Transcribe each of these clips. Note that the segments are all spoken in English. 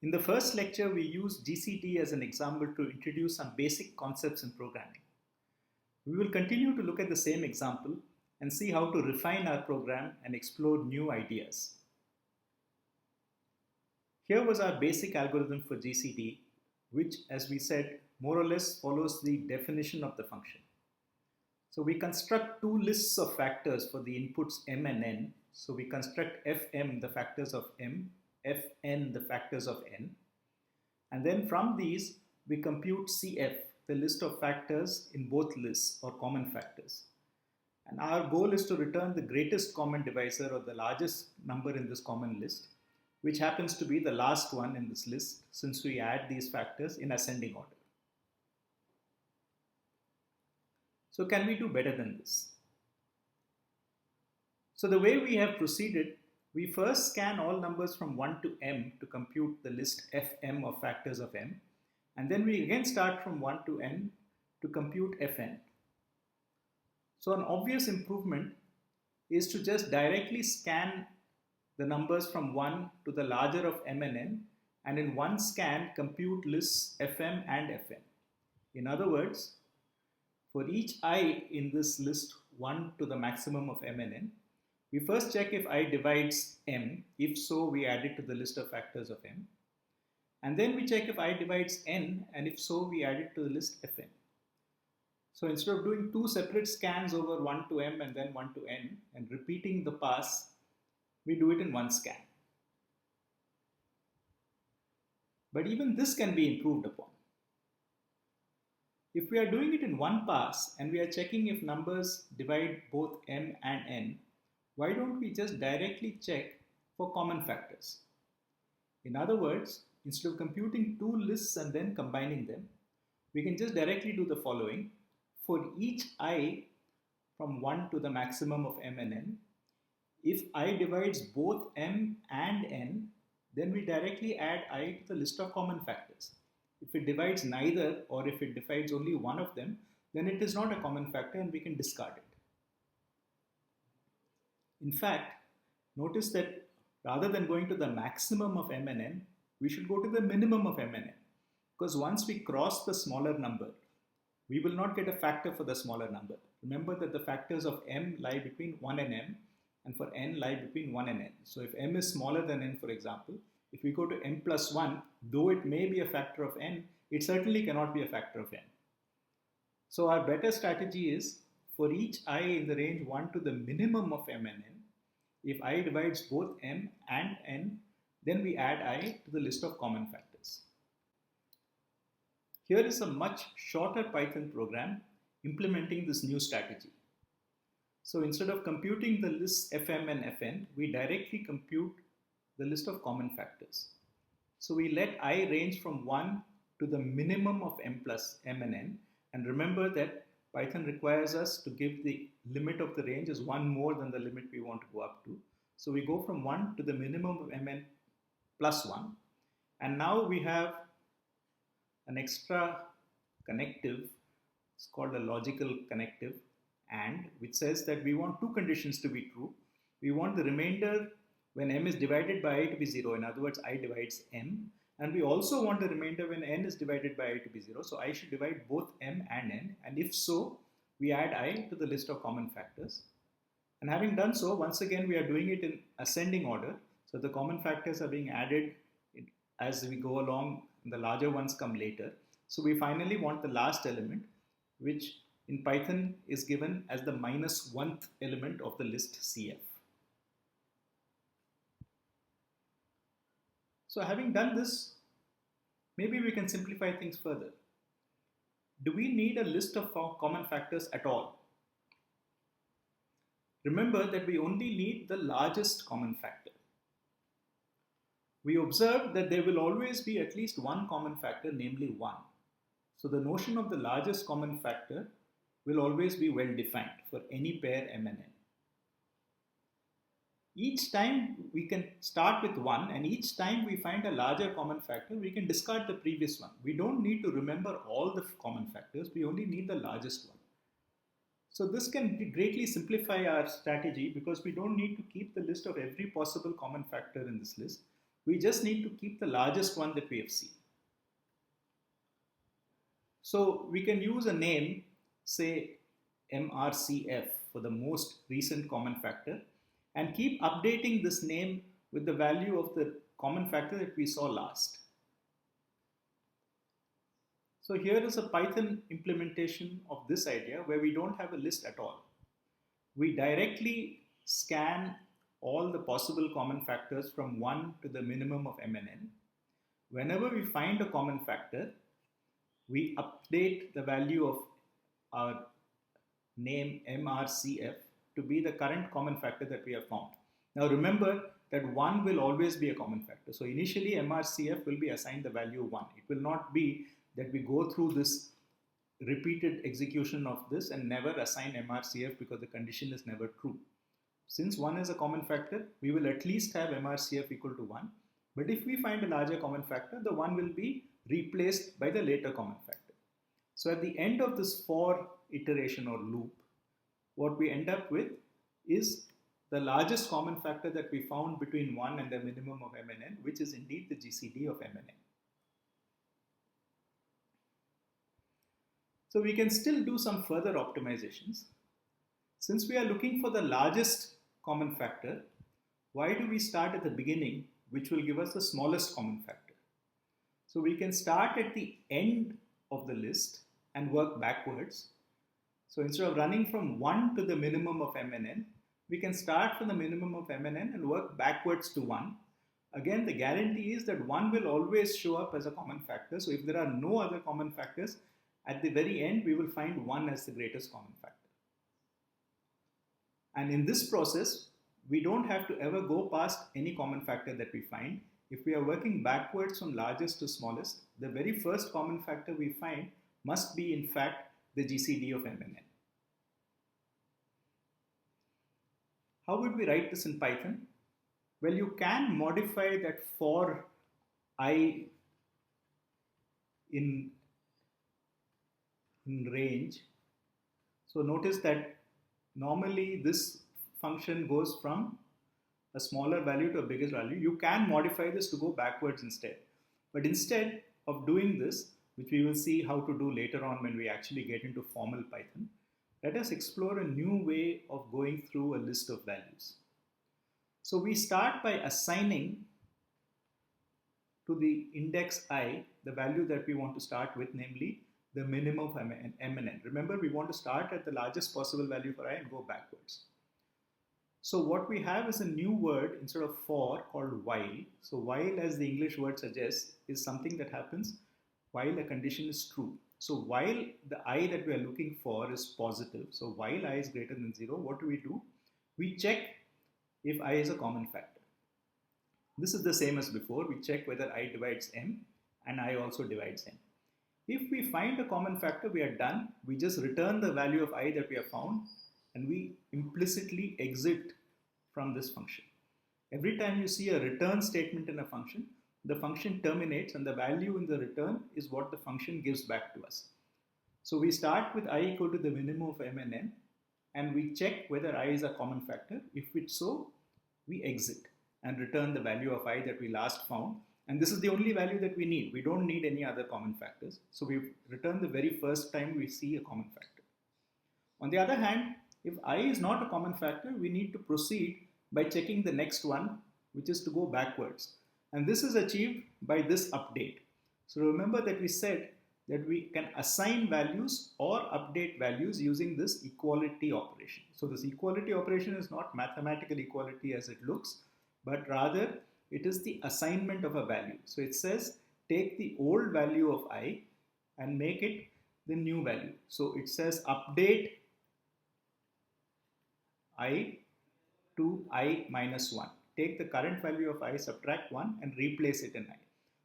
In the first lecture, we used GCD as an example to introduce some basic concepts in programming. We will continue to look at the same example and see how to refine our program and explore new ideas. Here was our basic algorithm for GCD, which, as we said, more or less follows the definition of the function. So we construct two lists of factors for the inputs m and n. So we construct fm, the factors of m, fn, the factors of n. And then from these, we compute cf, the list of factors in both lists or common factors. And our goal is to return the greatest common divisor or the largest number in this common list, which happens to be the last one in this list since we add these factors in ascending order. So can we do better than this? So the way we have proceeded, we first scan all numbers from 1 to m to compute the list fm of factors of m, and then we again start from 1 to n to compute fn. So an obvious improvement is to just directly scan the numbers from 1 to the larger of m and n, and in one scan compute lists fm and fn. In other words, for each I in this list 1 to the maximum of m and n, we first check if I divides m. If so, we add it to the list of factors of m. And then we check if I divides n, and if so, we add it to the list fn. So instead of doing two separate scans over 1 to m and then 1 to n and repeating the pass, we do it in one scan. But even this can be improved upon. If we are doing it in one pass and we are checking if numbers divide both m and n, why don't we just directly check for common factors? In other words, instead of computing two lists and then combining them, we can just directly do the following. For each I from 1 to the maximum of m and n, if I divides both m and n, then we directly add I to the list of common factors. If it divides neither, or if it divides only one of them, then it is not a common factor and we can discard it. In fact, notice that rather than going to the maximum of m and n, we should go to the minimum of m and n. Because once we cross the smaller number, we will not get a factor for the smaller number. Remember that the factors of m lie between 1 and m, and for n lie between 1 and n. So if m is smaller than n, for example, if we go to m plus 1, though it may be a factor of n, it certainly cannot be a factor of n. So our better strategy is, for each I in the range 1 to the minimum of m and n, if I divides both m and n, then we add I to the list of common factors. Here is a much shorter Python program implementing this new strategy. So instead of computing the lists fm and fn, we directly compute the list of common factors. So we let I range from 1 to the minimum of m plus m and n, and remember that Python requires us to give the limit of the range as one more than the limit we want to go up to. So we go from 1 to the minimum of mn plus 1, and now we have an extra connective. It's called a logical connective, and which says that we want two conditions to be true. We want the remainder when m is divided by I to be 0, in other words, I divides m, and we also want the remainder when n is divided by I to be 0, so I should divide both m and n, and if so, we add I to the list of common factors. And having done so, once again we are doing it in ascending order, so the common factors are being added as we go along, and the larger ones come later. So we finally want the last element, which in Python is given as the minus 1th element of the list cf. So having done this, maybe we can simplify things further. Do we need a list of common factors at all? Remember that we only need the largest common factor. We observe that there will always be at least one common factor, namely 1. So the notion of the largest common factor will always be well defined for any pair m and n. Each time we can start with 1, and each time we find a larger common factor, we can discard the previous one. We don't need to remember all the common factors, we only need the largest one. So this can greatly simplify our strategy because we don't need to keep the list of every possible common factor in this list. We just need to keep the largest one that we have seen. So we can use a name, say MRCF for the most recent common factor, and keep updating this name with the value of the common factor that we saw last. So here is a Python implementation of this idea where we don't have a list at all. We directly scan all the possible common factors from 1 to the minimum of MNN. Whenever we find a common factor, we update the value of our name MRCF to be the current common factor that we have found. Now remember that 1 will always be a common factor. So initially MRCF will be assigned the value 1. It will not be that we go through this repeated execution of this and never assign MRCF because the condition is never true. Since 1 is a common factor, we will at least have MRCF equal to 1. But if we find a larger common factor, the 1 will be replaced by the later common factor. So at the end of this for iteration or loop, what we end up with is the largest common factor that we found between 1 and the minimum of MNN, which is indeed the GCD of MNN. So we can still do some further optimizations. Since we are looking for the largest common factor, why do we start at the beginning, which will give us the smallest common factor? So we can start at the end of the list and work backwards. So instead of running from 1 to the minimum of MNN, we can start from the minimum of MNN and work backwards to 1. Again, the guarantee is that 1 will always show up as a common factor. So if there are no other common factors, at the very end, we will find 1 as the greatest common factor. And in this process, we don't have to ever go past any common factor that we find. If we are working backwards from largest to smallest, the very first common factor we find must be in fact the GCD of MNN. How would we write this in Python? Well, you can modify that for I in range. So notice that normally this function goes from a smaller value to a bigger value. You can modify this to go backwards instead. But instead of doing this, which we will see how to do later on when we actually get into formal Python, let us explore a new way of going through a list of values. So we start by assigning to the index I the value that we want to start with, namely the minimum of MNN. Remember, we want to start at the largest possible value for I and go backwards. So what we have is a new word instead of for called while. So while, as the English word suggests, is something that happens while a condition is true. So while the I that we are looking for is positive, so while I is greater than 0, what do? We check if I is a common factor. This is the same as before. We check whether I divides M and I also divides M. If we find a common factor, we are done. We just return the value of I that we have found and we implicitly exit from this function. Every time you see a return statement in a function, the function terminates and the value in the return is what the function gives back to us. So we start with I equal to the minimum of MNN and we check whether I is a common factor. If it's so, we exit and return the value of I that we last found. And this is the only value that we need. We don't need any other common factors. So we return the very first time we see a common factor. On the other hand, if I is not a common factor, we need to proceed by checking the next one, which is to go backwards. And this is achieved by this update. So remember that we said that we can assign values or update values using this equality operation. So this equality operation is not mathematical equality as it looks, but rather it is the assignment of a value. So it says take the old value of I and make it the new value. So it says update I to I minus 1. Take the current value of I, subtract 1 and replace it in I.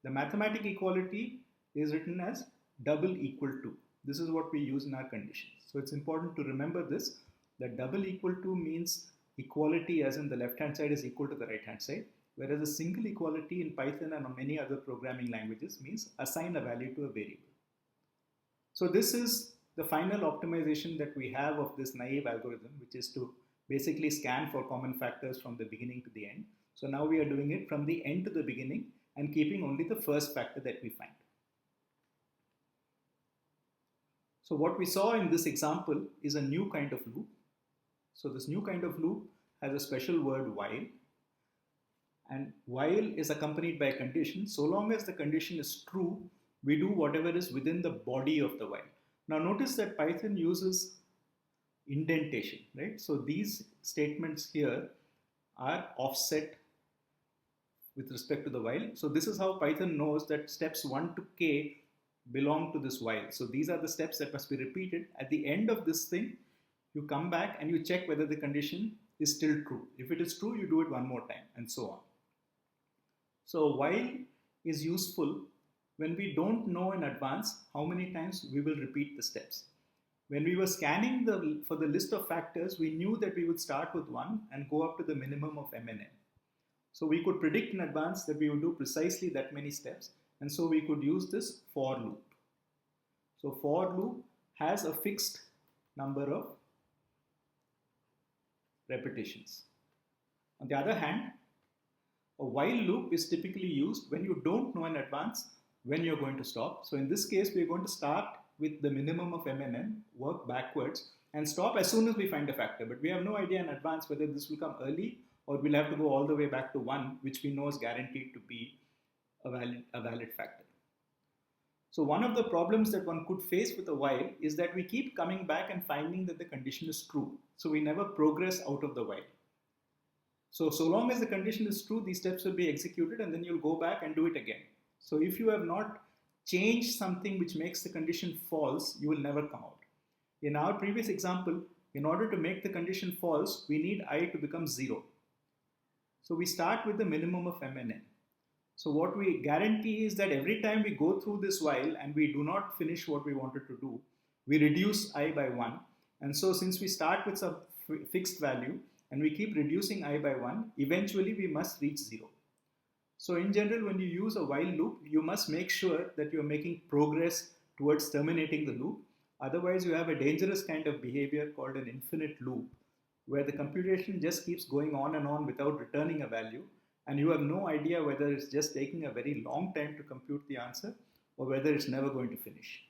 The mathematical equality is written as double equal to. This is what we use in our conditions. So it's important to remember this, that double equal to means equality as in the left hand side is equal to the right hand side, whereas a single equality in Python and on many other programming languages means assign a value to a variable. So this is the final optimization that we have of this naive algorithm, which is to basically scan for common factors from the beginning to the end. So now we are doing it from the end to the beginning and keeping only the first factor that we find. So what we saw in this example is a new kind of loop. So this new kind of loop has a special word while, and while is accompanied by a condition. So long as the condition is true, we do whatever is within the body of the while. Now notice that Python uses indentation, right? So these statements here are offset with respect to the while. So this is how Python knows that steps 1 to k belong to this while. So these are the steps that must be repeated. At the end of this thing, you come back and you check whether the condition is still true. If it is true, you do it one more time, and so on. So while is useful when we don't know in advance how many times we will repeat the steps. When we were scanning for the list of factors, we knew that we would start with 1 and go up to the minimum of m and n. So we could predict in advance that we would do precisely that many steps, and so we could use this for loop. So for loop has a fixed number of repetitions. On the other hand, a while loop is typically used when you don't know in advance when you're going to stop. So in this case, we're going to start with the minimum of m and n, work backwards, and stop as soon as we find a factor. But we have no idea in advance whether this will come early or we'll have to go all the way back to 1, which we know is guaranteed to be a valid factor. So one of the problems that one could face with a while is that we keep coming back and finding that the condition is true. So we never progress out of the while. So long as the condition is true, these steps will be executed and then you'll go back and do it again. So if you have not changed something which makes the condition false, you will never come out. In our previous example, in order to make the condition false, we need I to become 0. So we start with the minimum of m and n. So what we guarantee is that every time we go through this while and we do not finish what we wanted to do, we reduce I by 1. And so since we start with some fixed value and we keep reducing I by 1, eventually we must reach 0. So in general, when you use a while loop, you must make sure that you're making progress towards terminating the loop. Otherwise, you have a dangerous kind of behavior called an infinite loop, where the computation just keeps going on and on without returning a value, and you have no idea whether it's just taking a very long time to compute the answer or whether it's never going to finish.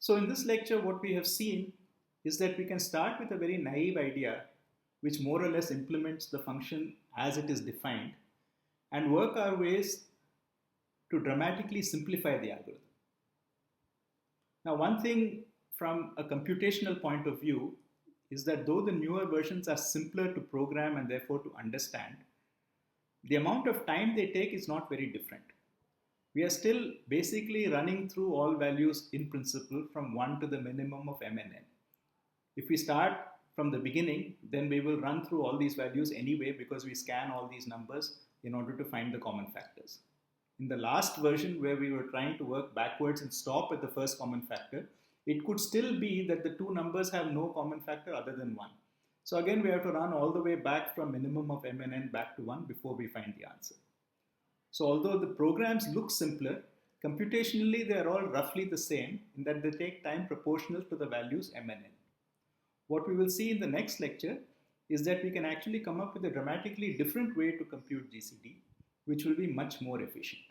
So in this lecture, what we have seen is that we can start with a very naive idea which more or less implements the function as it is defined and work our ways to dramatically simplify the algorithm. Now, one thing from a computational point of view is that though the newer versions are simpler to program and therefore to understand, the amount of time they take is not very different. We are still basically running through all values in principle from 1 to the minimum of m and n. If we start from the beginning, then we will run through all these values anyway because we scan all these numbers in order to find the common factors. In the last version where we were trying to work backwards and stop at the first common factor, it could still be that the two numbers have no common factor other than 1. So again, we have to run all the way back from minimum of m and n back to 1 before we find the answer. So although the programs look simpler, computationally they are all roughly the same in that they take time proportional to the values m and n. What we will see in the next lecture is that we can actually come up with a dramatically different way to compute GCD, which will be much more efficient.